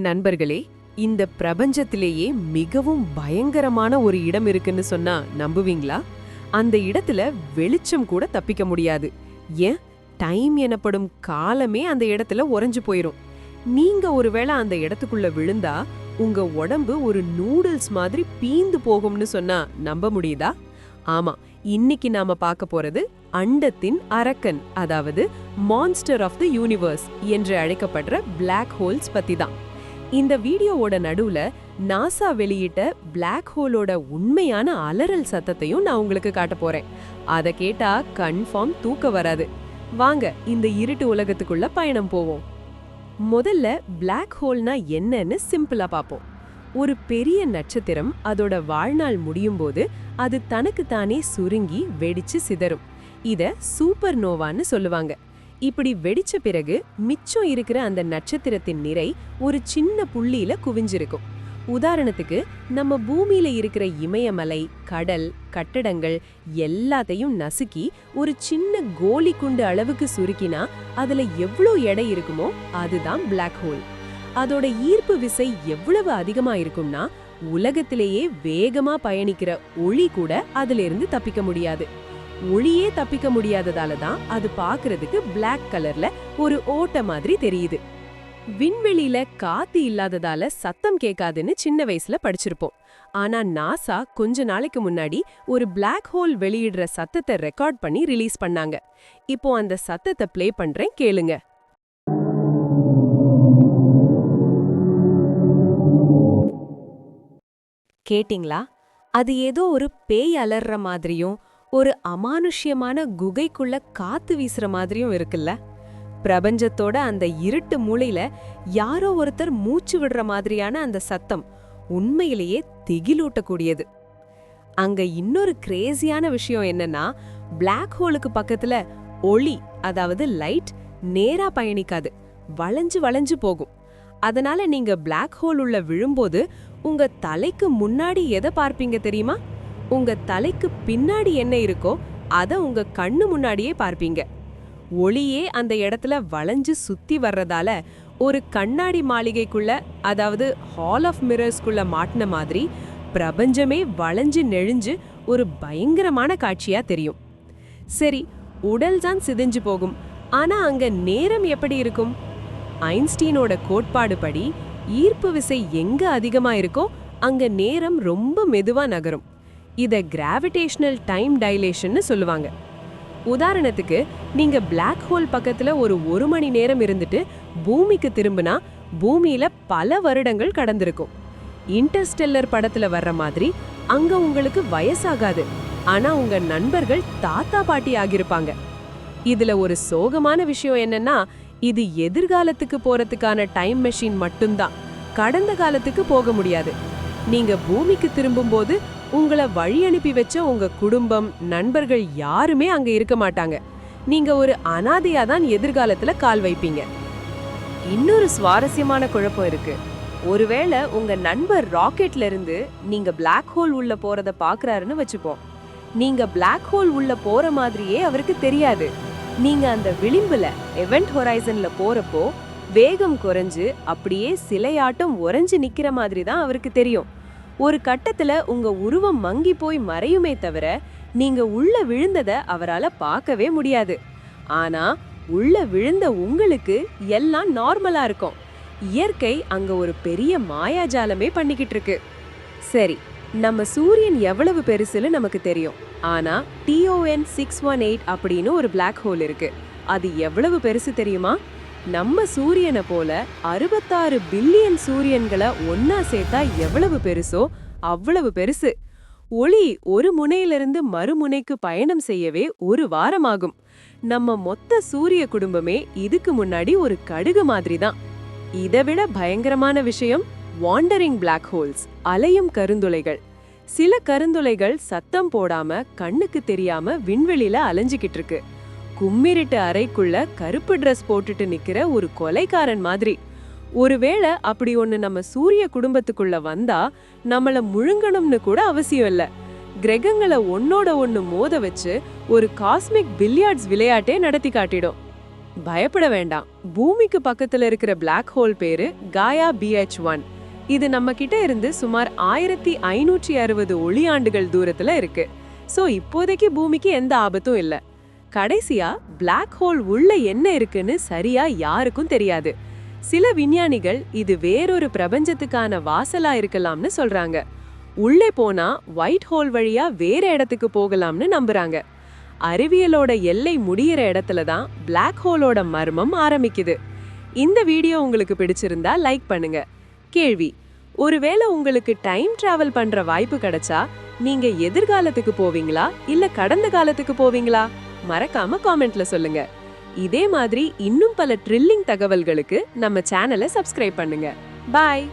நண்பர்களே, இந்த பிரபஞ்சத்திலேயே மிகவும் பயங்கரமான ஒரு இடம் இருக்குன்னு சொன்னா நம்புவீங்களா? அந்த இடத்துல வெளிச்சம் கூட தப்பிக்க முடியாது. ஏன், டைம் எனப்படும் காலமே அந்த இடத்துல உறைஞ்சு போயிரும். நீங்க ஒருவேளை அந்த இடத்துக்குள்ள விழுந்தா உங்க உடம்பு ஒரு நூடுல்ஸ் மாதிரி பீந்து போகும்னு சொன்னா நம்ப முடியுதா? ஆமா, இன்னைக்கு நாம பார்க்க போறது அண்டத்தின் அரக்கன், அதாவது மான்ஸ்டர் ஆஃப் தி யூனிவர்ஸ் என்று அழைக்கப்படுற பிளாக் ஹோல்ஸ் பத்தி தான். இந்த வீடியோவோட நடுவுல நாசா வெளியிட்ட பிளாக் ஹோலோட உண்மையான அலறல் சத்தத்தையும் நான் உங்களுக்கு காட்ட போறேன். அதை கேட்டா கன்ஃபார்ம் தூக்கம் வராது. வாங்க இந்த இருட்டு உலகத்துக்குள்ள பயணம் போவோம். முதல்ல பிளாக் ஹோல்னா என்னன்னு சிம்பிளா பார்ப்போம். ஒரு பெரிய நட்சத்திரம் அதோட வாழ்நாள் முடியும் போது அது தனக்கு தானே சுருங்கி வெடிச்சு சிதறும். இத சூப்பர் நோவான்னு சொல்லுவாங்க. இப்படி வெடிச்ச பிறகு மிச்சம் இருக்கிற அந்த நட்சத்திரத்தின் நிறை ஒரு சின்ன புள்ளியில குவிஞ்சிருக்கும். உதாரணத்துக்கு, நம்ம பூமியில இருக்கிற இமயமலை, கடல், கட்டடங்கள் எல்லாத்தையும் நசுக்கி ஒரு சின்ன கோலி குண்டு அளவுக்கு சுருக்கினா அதுல எவ்வளோ எடை இருக்குமோ அதுதான் பிளாக் ஹோல். அதோட ஈர்ப்பு விசை எவ்வளவு அதிகமா இருக்கும்னா உலகத்திலேயே வேகமா பயணிக்கிற ஒளி கூட அதுல இருந்து தப்பிக்க முடியாது. ஒளியே தப்பிக்க முடியாததால தான் அது பாக்குறதுக்கு பிளாக் கலர்ல ஒரு ஓட்ட மாதிரி தெரியுது. விண்வெளியில காத்து இல்லாததால சத்தம் கேட்காதுன்னு சின்ன வயசுல படிச்சிருப்போம். ஆனா நாசா கொஞ்ச நாளைக்கு முன்னாடி ஒரு பிளாக் ஹோல் வெளியிடுற சத்தத்தை ரெக்கார்ட் பண்ணி ரிலீஸ் பண்ணாங்க. இப்போ அந்த சத்தத்தை ப்ளே பண்றேன், கேளுங்க. கேட்டிங்களா? அது ஏதோ ஒரு பேய் அலற மாதிரியும் ஒரு அமானுஷ்யமான குகைக்குள்ள காத்து வீசுற மாதிரியும் இருக்குல்ல. பிரபஞ்சத்தோட அந்த இருட்டு மூலையில யாரோ ஒருத்தர் மூச்சு விடுற மாதிரியான அந்த சத்தம் உண்மையிலேயே திகிலூட்டக்கூடியது. அங்க இன்னொரு கிரேசியான விஷயம் என்னன்னா, பிளாக் ஹோலுக்கு பக்கத்துல ஒளி, அதாவது லைட், நேரா பயணிக்காது, வளைஞ்சு வளைஞ்சு போகும். அதனால நீங்க பிளாக் ஹோல் உள்ள விழும்போது உங்க தலைக்கு முன்னாடி எதை பார்ப்பீங்க தெரியுமா? உங்க தலைக்கு பின்னாடி என்ன இருக்கோ அதை உங்க கண்ணு முன்னாடியே பார்ப்பீங்க. ஒளியே அந்த இடத்துல வளைஞ்சு சுத்தி வர்றதால ஒரு கண்ணாடி மாளிகைக்குள்ள, அதாவது ஹால் ஆஃப் மிரர்ஸ்குள்ள மாட்டின மாதிரி பிரபஞ்சமே வளைஞ்சு நெழிஞ்சு ஒரு பயங்கரமான காட்சியா தெரியும். சரி, உடல் தான் சிதைஞ்சு போகும், ஆனா அங்க நேரம் எப்படி இருக்கும்? ஐன்ஸ்டீனோட கோட்பாடு படி ஈர்ப்பு விசை எங்க அதிகமா இருக்கோ அங்க நேரம் ரொம்ப மெதுவா நகரும். இத கிராவிடேஷனல் டைம் டைலேஷன்னு சொல்லுவாங்க. உதாரணத்துக்கு, நீங்க பிளாக் ஹோல் பக்கத்துல ஒரு மணி நேரம் இருந்துட்டு பூமிக்கு திரும்பினா பூமியில பல வருடங்கள் கடந்திருக்கும். இன்டர்ஸ்டெல்லர் படத்துல வர்ற மாதிரி அங்க உங்களுக்கு வயசாகாது, ஆனா உங்க நண்பர்கள் தாத்தா பாட்டி ஆகியிருப்பாங்க. இதுல ஒரு சோகமான விஷயம் என்னன்னா, இது எதிர்காலத்துக்கு போறதுக்கான டைம் மெஷின் மட்டும்தான், கடந்த காலத்துக்கு போக முடியாது. நீங்க பூமிக்கு திரும்பும்போது உங்களை வழி அனுப்பி வச்ச உங்க குடும்பம், நண்பர்கள் யாருமே அங்க இருக்க மாட்டாங்க. நீங்க ஒரு அனாதையா தான் எதிர்காலத்துல கால் வைப்பீங்க. இன்னொரு சுவாரஸ்யமான குழப்பம் இருக்கு. ஒருவேளை உங்க நண்பர் ராக்கெட்ல இருந்து நீங்க பிளாக் ஹோல் உள்ள போறத பாக்குறாருன்னு வச்சுப்போம். நீங்க பிளாக் ஹோல் உள்ள போற மாதிரியே அவருக்கு தெரியாது. நீங்க அந்த விளிம்புல, எவென்ட் ஹொரைசன்ல போறப்போ வேகம் குறைஞ்சு அப்படியே சிலையாட்டம் உறைஞ்சு நிக்கிற மாதிரி தான் அவருக்கு தெரியும். ஒரு கட்டத்துல உங்க உருவம் மங்கி போய் மறையுமே தவிர நீங்க உள்ள விழுந்தத அவரால பார்க்கவே முடியாது. ஆனா உள்ள விழுந்த உங்களுக்கு எல்லாம் நார்மலா இருக்கும். இயற்கை அங்க ஒரு பெரிய மாயாஜாலமே பண்ணிக்கிட்டு இருக்கு. சரி, நம்ம சூரியன் எவ்வளவு பெருசுன்னு நமக்கு தெரியும். ஆனா TON 618 அப்படின்னு ஒரு பிளாக் ஹோல் இருக்கு. அது எவ்வளவு பெருசு தெரியுமா? நம்ம சூரியனை போல 66 பில்லியன் சூரியன்களை ஒன்னா சேர்த்தா எவ்வளவு பெருசோ அவ்வளவு பெருசு. ஒளி ஒரு முனையிலிருந்து மறுமுனைக்கு பயணம் செய்யவே ஒரு வாரம் ஆகும். நம்ம மொத்த சூரிய குடும்பமே இதுக்கு முன்னாடி ஒரு கடுகு மாதிரி தான். இதைவிட பயங்கரமான விஷயம் வாண்டரிங் பிளாக் ஹோல்ஸ், அலையும் கருந்துளைகள். சில கருந்துளைகள் சத்தம் போடாம கண்ணுக்கு தெரியாம விண்வெளியில அலைஞ்சுக்கிட்டு இருக்கு. கும்மிருட்டு அறைக்குள்ள கருப்பு ட்ரெஸ் போட்டுட்டு நிக்கிற ஒரு கொலைக்காரன் மாதிரி. ஒருவேளை அப்படி ஒண்ணு நம்ம சூரிய குடும்பத்துக்குள்ள வந்தா நம்மள முழுங்கணும்னு கூட அவசியம் இல்ல. கிரகங்களை ஒன்னோட ஒண்ணு மோத வச்சு ஒரு காஸ்மிக் பில்லியார்ட்ஸ் விளையாட்டே நடத்தி காட்டிடும். பயப்பட வேண்டாம். பூமிக்கு பக்கத்துல இருக்கிற பிளாக் ஹோல் பேரு காயா BH1. இது நம்ம கிட்ட இருந்து சுமார் 1560 ஒளியாண்டுகள் தூரத்துல இருக்கு. சோ இப்போதைக்கு பூமிக்கு எந்த ஆபத்தும் இல்ல. கடைசியா பிளாக் ஹோல் உள்ள என்ன இருக்குன்னு சரியா யாருக்கும் தெரியாது. சில விஞ்ஞானிகள் இது வேறொரு பிரபஞ்சத்துக்கான வாசலா இருக்கலாம்னு சொல்றாங்க. உள்ளே போனா ஒயிட் ஹோல் வழியா வேற இடத்துக்கு போகலாம்னு நம்புறாங்க. அறிவியலோட எல்லை முடியிற இடத்துல தான் பிளாக் ஹோலோட மர்மம் ஆரம்பிக்குது. இந்த வீடியோ உங்களுக்கு பிடிச்சிருந்தா லைக் பண்ணுங்க. கேள்வி: ஒருவேளை உங்களுக்கு டைம் டிராவல் பண்ற வாய்ப்பு கிடைச்சா நீங்க எதிர்காலத்துக்கு போவீங்களா இல்ல கடந்த காலத்துக்கு போவீங்களா? மறக்காம காமெண்ட்ல சொல்லுங்க. இதே மாதிரி இன்னும் பல த்ரில்லிங் தகவல்களுக்கு நம்ம சேனலை சப்ஸ்கிரைப் பண்ணுங்க. பாய்.